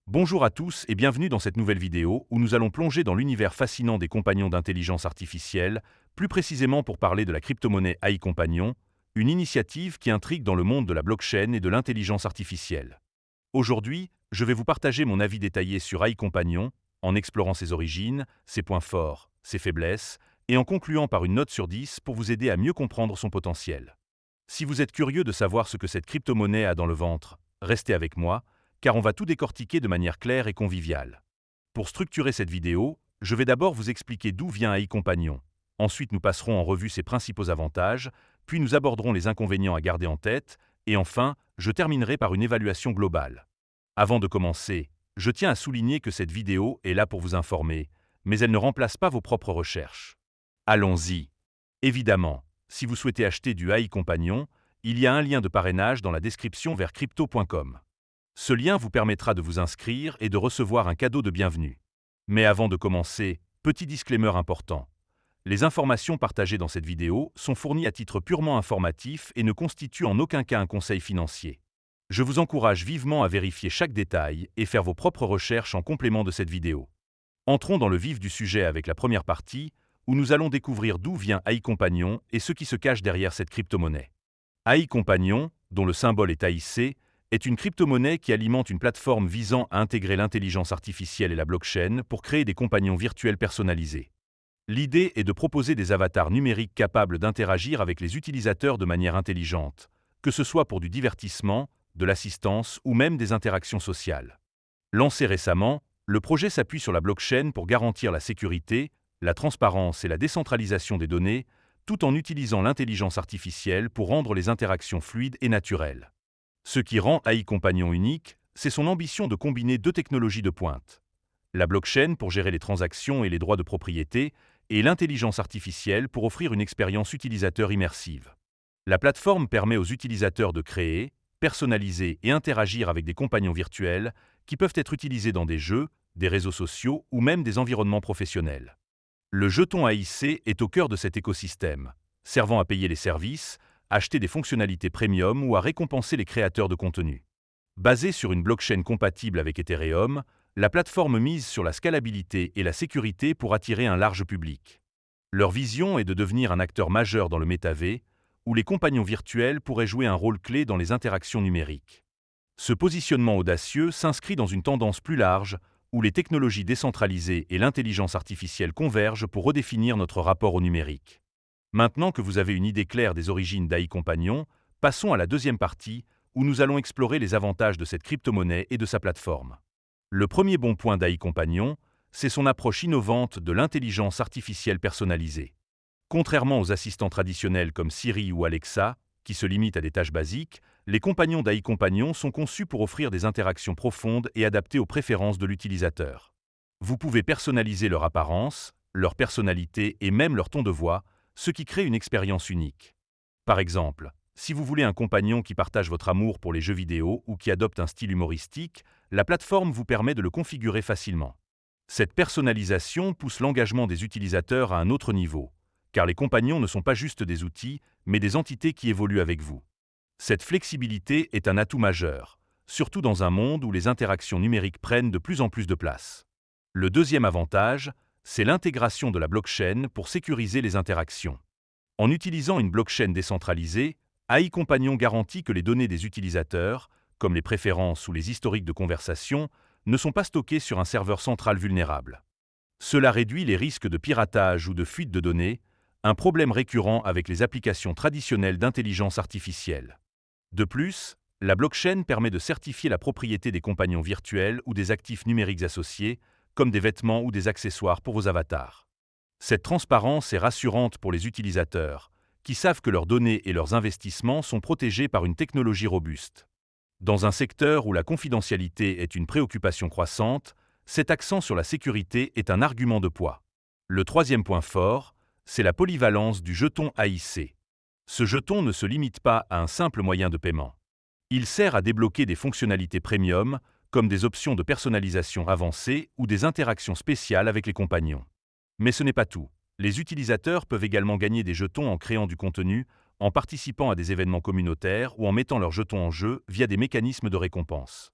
Bonjour à tous et bienvenue dans cette nouvelle vidéo où nous allons plonger dans l'univers fascinant des compagnons d'intelligence artificielle, plus précisément pour parler de la crypto-monnaie AI Compagnon, une initiative qui intrigue dans le monde de la blockchain et de l'intelligence artificielle. Aujourd'hui, je vais vous partager mon avis détaillé sur AI Compagnon, en explorant ses origines, ses points forts, ses faiblesses, et en concluant par une note sur 10 pour vous aider à mieux comprendre son potentiel. Si vous êtes curieux de savoir ce que cette crypto-monnaie a dans le ventre, restez avec moi, car on va tout décortiquer de manière claire et conviviale. Pour structurer cette vidéo, je vais d'abord vous expliquer d'où vient AI Compagnon. Ensuite, nous passerons en revue ses principaux avantages, puis nous aborderons les inconvénients à garder en tête, et enfin, je terminerai par une évaluation globale. Avant de commencer, je tiens à souligner que cette vidéo est là pour vous informer, mais elle ne remplace pas vos propres recherches. Allons-y. Évidemment, si vous souhaitez acheter du AI Compagnon, il y a un lien de parrainage dans la description vers crypto.com. Ce lien vous permettra de vous inscrire et de recevoir un cadeau de bienvenue. Mais avant de commencer, petit disclaimer important. Les informations partagées dans cette vidéo sont fournies à titre purement informatif et ne constituent en aucun cas un conseil financier. Je vous encourage vivement à vérifier chaque détail et faire vos propres recherches en complément de cette vidéo. Entrons dans le vif du sujet avec la première partie, où nous allons découvrir d'où vient AI Compagnon et ce qui se cache derrière cette crypto-monnaie. AI Compagnon, dont le symbole est AIC, est une crypto-monnaie qui alimente une plateforme visant à intégrer l'intelligence artificielle et la blockchain pour créer des compagnons virtuels personnalisés. L'idée est de proposer des avatars numériques capables d'interagir avec les utilisateurs de manière intelligente, que ce soit pour du divertissement, de l'assistance ou même des interactions sociales. Lancé récemment, le projet s'appuie sur la blockchain pour garantir la sécurité, la transparence et la décentralisation des données, tout en utilisant l'intelligence artificielle pour rendre les interactions fluides et naturelles. Ce qui rend AI Compagnon unique, c'est son ambition de combiner deux technologies de pointe. La blockchain pour gérer les transactions et les droits de propriété, et l'intelligence artificielle pour offrir une expérience utilisateur immersive. La plateforme permet aux utilisateurs de créer, personnaliser et interagir avec des compagnons virtuels qui peuvent être utilisés dans des jeux, des réseaux sociaux ou même des environnements professionnels. Le jeton AIC est au cœur de cet écosystème, servant à payer les services, acheter des fonctionnalités premium ou à récompenser les créateurs de contenu. Basée sur une blockchain compatible avec Ethereum, la plateforme mise sur la scalabilité et la sécurité pour attirer un large public. Leur vision est de devenir un acteur majeur dans le métavers, où les compagnons virtuels pourraient jouer un rôle clé dans les interactions numériques. Ce positionnement audacieux s'inscrit dans une tendance plus large, où les technologies décentralisées et l'intelligence artificielle convergent pour redéfinir notre rapport au numérique. Maintenant que vous avez une idée claire des origines d'AI Compagnon, passons à la deuxième partie, où nous allons explorer les avantages de cette crypto-monnaie et de sa plateforme. Le premier bon point d'AI Compagnon, c'est son approche innovante de l'intelligence artificielle personnalisée. Contrairement aux assistants traditionnels comme Siri ou Alexa, qui se limitent à des tâches basiques, les compagnons d'AI Compagnon sont conçus pour offrir des interactions profondes et adaptées aux préférences de l'utilisateur. Vous pouvez personnaliser leur apparence, leur personnalité et même leur ton de voix, ce qui crée une expérience unique. Par exemple, si vous voulez un compagnon qui partage votre amour pour les jeux vidéo ou qui adopte un style humoristique, la plateforme vous permet de le configurer facilement. Cette personnalisation pousse l'engagement des utilisateurs à un autre niveau, car les compagnons ne sont pas juste des outils, mais des entités qui évoluent avec vous. Cette flexibilité est un atout majeur, surtout dans un monde où les interactions numériques prennent de plus en plus de place. Le deuxième avantage, c'est l'intégration de la blockchain pour sécuriser les interactions. En utilisant une blockchain décentralisée, AI Compagnon garantit que les données des utilisateurs, comme les préférences ou les historiques de conversation, ne sont pas stockées sur un serveur central vulnérable. Cela réduit les risques de piratage ou de fuite de données, un problème récurrent avec les applications traditionnelles d'intelligence artificielle. De plus, la blockchain permet de certifier la propriété des compagnons virtuels ou des actifs numériques associés, comme des vêtements ou des accessoires pour vos avatars. Cette transparence est rassurante pour les utilisateurs, qui savent que leurs données et leurs investissements sont protégés par une technologie robuste. Dans un secteur où la confidentialité est une préoccupation croissante, cet accent sur la sécurité est un argument de poids. Le troisième point fort, c'est la polyvalence du jeton AIC. Ce jeton ne se limite pas à un simple moyen de paiement. Il sert à débloquer des fonctionnalités premium, comme des options de personnalisation avancées ou des interactions spéciales avec les compagnons. Mais ce n'est pas tout. Les utilisateurs peuvent également gagner des jetons en créant du contenu, en participant à des événements communautaires ou en mettant leurs jetons en jeu via des mécanismes de récompense.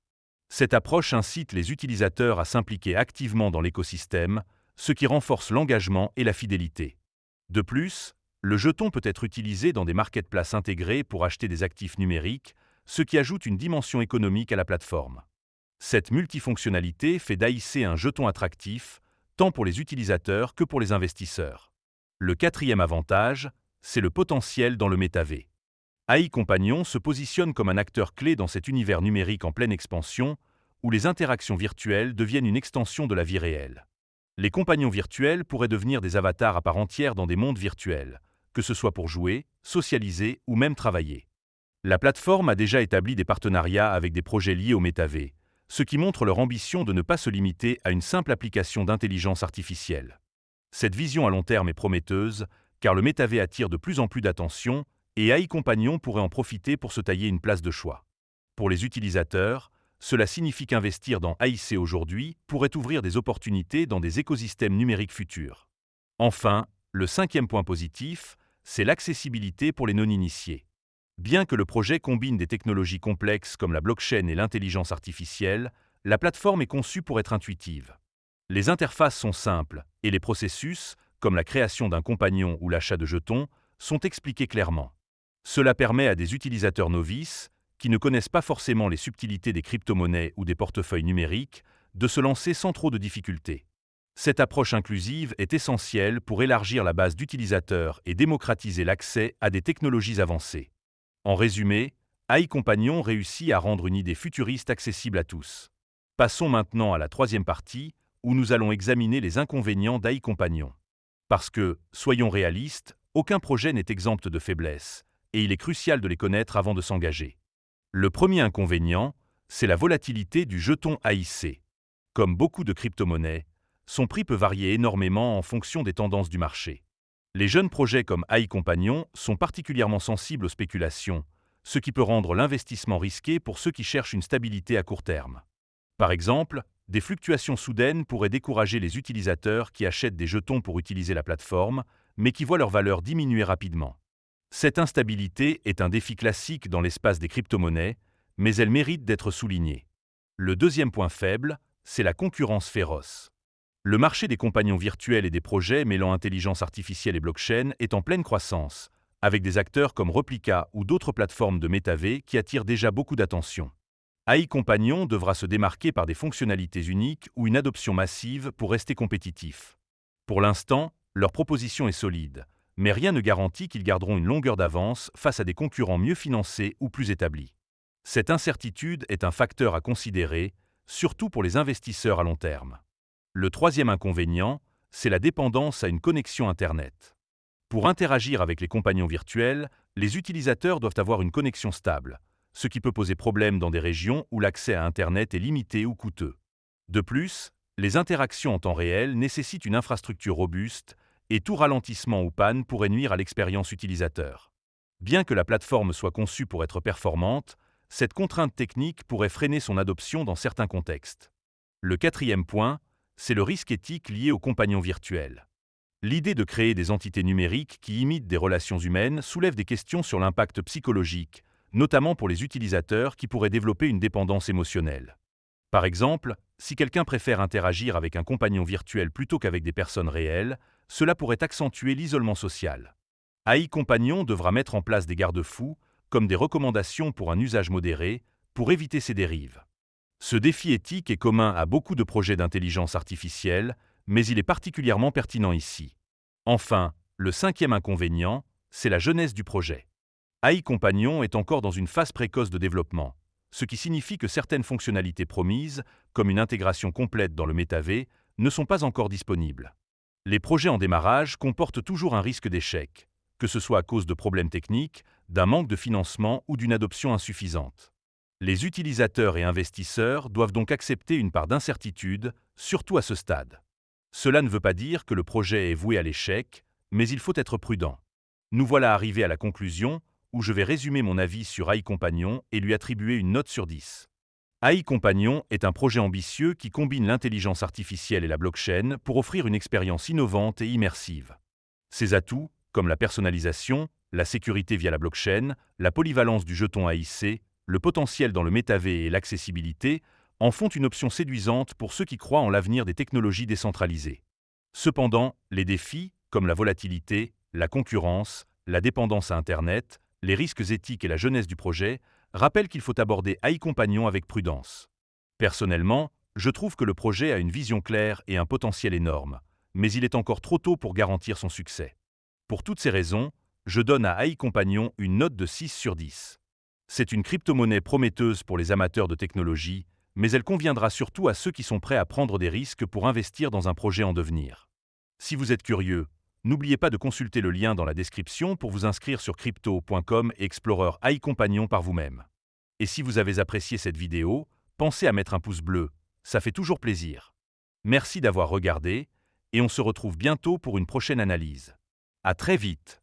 Cette approche incite les utilisateurs à s'impliquer activement dans l'écosystème, ce qui renforce l'engagement et la fidélité. De plus, le jeton peut être utilisé dans des marketplaces intégrés pour acheter des actifs numériques, ce qui ajoute une dimension économique à la plateforme. Cette multifonctionnalité fait d'AIC un jeton attractif, tant pour les utilisateurs que pour les investisseurs. Le quatrième avantage, c'est le potentiel dans le métavers. AI Companion se positionne comme un acteur clé dans cet univers numérique en pleine expansion, où les interactions virtuelles deviennent une extension de la vie réelle. Les compagnons virtuels pourraient devenir des avatars à part entière dans des mondes virtuels, que ce soit pour jouer, socialiser ou même travailler. La plateforme a déjà établi des partenariats avec des projets liés au métavers, ce qui montre leur ambition de ne pas se limiter à une simple application d'intelligence artificielle. Cette vision à long terme est prometteuse, car le métavers attire de plus en plus d'attention et AI Companion pourrait en profiter pour se tailler une place de choix. Pour les utilisateurs, cela signifie qu'investir dans AIC aujourd'hui pourrait ouvrir des opportunités dans des écosystèmes numériques futurs. Enfin, le cinquième point positif, c'est l'accessibilité pour les non-initiés. Bien que le projet combine des technologies complexes comme la blockchain et l'intelligence artificielle, la plateforme est conçue pour être intuitive. Les interfaces sont simples et les processus, comme la création d'un compagnon ou l'achat de jetons, sont expliqués clairement. Cela permet à des utilisateurs novices, qui ne connaissent pas forcément les subtilités des crypto-monnaies ou des portefeuilles numériques, de se lancer sans trop de difficultés. Cette approche inclusive est essentielle pour élargir la base d'utilisateurs et démocratiser l'accès à des technologies avancées. En résumé, AI Companion réussit à rendre une idée futuriste accessible à tous. Passons maintenant à la troisième partie, où nous allons examiner les inconvénients d'AI Companion. Parce que, soyons réalistes, aucun projet n'est exempt de faiblesses, et il est crucial de les connaître avant de s'engager. Le premier inconvénient, c'est la volatilité du jeton AIC. Comme beaucoup de crypto-monnaies, son prix peut varier énormément en fonction des tendances du marché. Les jeunes projets comme AI Companion sont particulièrement sensibles aux spéculations, ce qui peut rendre l'investissement risqué pour ceux qui cherchent une stabilité à court terme. Par exemple, des fluctuations soudaines pourraient décourager les utilisateurs qui achètent des jetons pour utiliser la plateforme, mais qui voient leur valeur diminuer rapidement. Cette instabilité est un défi classique dans l'espace des crypto-monnaies, mais elle mérite d'être soulignée. Le deuxième point faible, c'est la concurrence féroce. Le marché des compagnons virtuels et des projets mêlant intelligence artificielle et blockchain est en pleine croissance, avec des acteurs comme Replica ou d'autres plateformes de métavers qui attirent déjà beaucoup d'attention. AI Companion devra se démarquer par des fonctionnalités uniques ou une adoption massive pour rester compétitif. Pour l'instant, leur proposition est solide, mais rien ne garantit qu'ils garderont une longueur d'avance face à des concurrents mieux financés ou plus établis. Cette incertitude est un facteur à considérer, surtout pour les investisseurs à long terme. Le troisième inconvénient, c'est la dépendance à une connexion Internet. Pour interagir avec les compagnons virtuels, les utilisateurs doivent avoir une connexion stable, ce qui peut poser problème dans des régions où l'accès à Internet est limité ou coûteux. De plus, les interactions en temps réel nécessitent une infrastructure robuste et tout ralentissement ou panne pourrait nuire à l'expérience utilisateur. Bien que la plateforme soit conçue pour être performante, cette contrainte technique pourrait freiner son adoption dans certains contextes. Le quatrième point, c'est le risque éthique lié aux compagnons virtuels. L'idée de créer des entités numériques qui imitent des relations humaines soulève des questions sur l'impact psychologique, notamment pour les utilisateurs qui pourraient développer une dépendance émotionnelle. Par exemple, si quelqu'un préfère interagir avec un compagnon virtuel plutôt qu'avec des personnes réelles, cela pourrait accentuer l'isolement social. AI Companion devra mettre en place des garde-fous, comme des recommandations pour un usage modéré, pour éviter ces dérives. Ce défi éthique est commun à beaucoup de projets d'intelligence artificielle, mais il est particulièrement pertinent ici. Enfin, le cinquième inconvénient, c'est la jeunesse du projet. AI Companion est encore dans une phase précoce de développement, ce qui signifie que certaines fonctionnalités promises, comme une intégration complète dans le métavers, ne sont pas encore disponibles. Les projets en démarrage comportent toujours un risque d'échec, que ce soit à cause de problèmes techniques, d'un manque de financement ou d'une adoption insuffisante. Les utilisateurs et investisseurs doivent donc accepter une part d'incertitude, surtout à ce stade. Cela ne veut pas dire que le projet est voué à l'échec, mais il faut être prudent. Nous voilà arrivés à la conclusion, où je vais résumer mon avis sur AI Companion et lui attribuer une note sur 10. AI Companion est un projet ambitieux qui combine l'intelligence artificielle et la blockchain pour offrir une expérience innovante et immersive. Ses atouts, comme la personnalisation, la sécurité via la blockchain, la polyvalence du jeton AIC, le potentiel dans le métavers et l'accessibilité, en font une option séduisante pour ceux qui croient en l'avenir des technologies décentralisées. Cependant, les défis, comme la volatilité, la concurrence, la dépendance à Internet, les risques éthiques et la jeunesse du projet, rappellent qu'il faut aborder AI Companion avec prudence. Personnellement, je trouve que le projet a une vision claire et un potentiel énorme, mais il est encore trop tôt pour garantir son succès. Pour toutes ces raisons, je donne à AI Companion une note de 6 sur 10. C'est une crypto-monnaie prometteuse pour les amateurs de technologie, mais elle conviendra surtout à ceux qui sont prêts à prendre des risques pour investir dans un projet en devenir. Si vous êtes curieux, n'oubliez pas de consulter le lien dans la description pour vous inscrire sur crypto.com et explorer AI Companion par vous-même. Et si vous avez apprécié cette vidéo, pensez à mettre un pouce bleu, ça fait toujours plaisir. Merci d'avoir regardé, et on se retrouve bientôt pour une prochaine analyse. À très vite!